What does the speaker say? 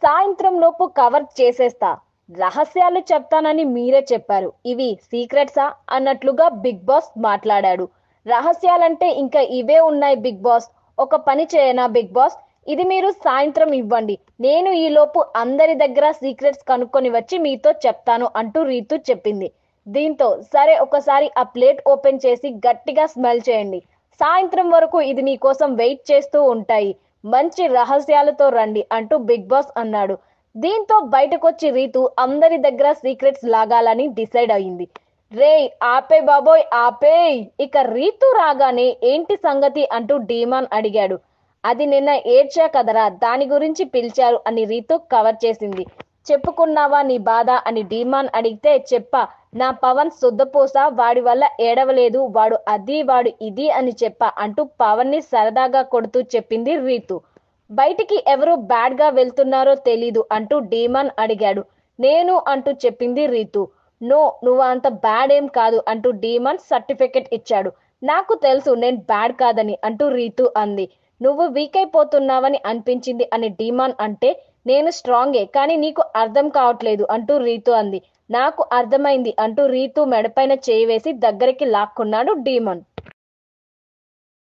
సాయంత్రం లోపు కవర్ చేసేస్తా. రహస్యాలు చెప్తానని మీరే చెప్పారు. ఇవి సీక్రెట్సా అన్నట్లుగా బిగ్ బాస్ మాట్లాడాడు. రహస్యాలంటే ఇంకా ఇవే ఉన్నాయి బిగ్ బాస్. ఒక పని చేయనా బిగ్ బాస్? ఇది మీరు సాయంత్రం ఇవ్వండి. నేను ఈలోపు అందరి దగ్గర సీక్రెట్స్ కనుక్కొని వచ్చి మీతో చెప్తాను అంటూ రీతు చెప్పింది. దీంతో సరే ఒకసారి ఆ ప్లేట్ ఓపెన్ చేసి గట్టిగా స్మెల్ చేయండి. సాయంత్రం వరకు ఇది మీకోసం వెయిట్ చేస్తూ ఉంటాయి. మంచి రహస్యాలతో రండి అంటూ బిగ్ బాస్ అన్నాడు. దీంతో బయటకొచ్చి రీతు అందరి దగ్గర సీక్రెట్స్ లాగాలని డిసైడ్ అయింది. రేయ్ ఆపే బాబోయ్ ఆపేయ్. ఇక రీతు రాగానే ఏంటి సంగతి అంటూ డీమాన్ అడిగాడు. అది నిన్న ఏడ్చా కదరా, దాని గురించి పిలిచారు అని రీతు కవర్ చేసింది. చెప్పుకున్నావా నీ బాధ అని డీమాన్ అడిగితే చెప్పా. నా పవన్ శుద్ధపూస, వాడి వల్ల ఏడవలేదు, వాడు అది వాడు ఇది అని చెప్పా అంటూ పవన్ ని సరదాగా కొడుతూ చెప్పింది రీతు. బయటికి ఎవరు బ్యాడ్ గా వెళ్తున్నారో తెలీదు అంటూ డీమాన్ అడిగాడు. నేను అంటూ చెప్పింది రీతు. నో, నువ్వు అంత బ్యాడ్ ఏం కాదు అంటూ డీమాన్ సర్టిఫికెట్ ఇచ్చాడు. నాకు తెలుసు నేను బ్యాడ్ కాదని అంటూ రీతు అంది. నువ్వు వీక్ అయిపోతున్నావని అనిపించింది అని డీమాన్ అంటే, నేను స్ట్రాంగే కానీ నీకు అర్థం కావట్లేదు అంటూ రీతు అంది. నాకు అర్థమైంది అంటూ రీతు మెడపైన చేయి వేసి దగ్గరికి లాక్కున్నాడు డీమాన్.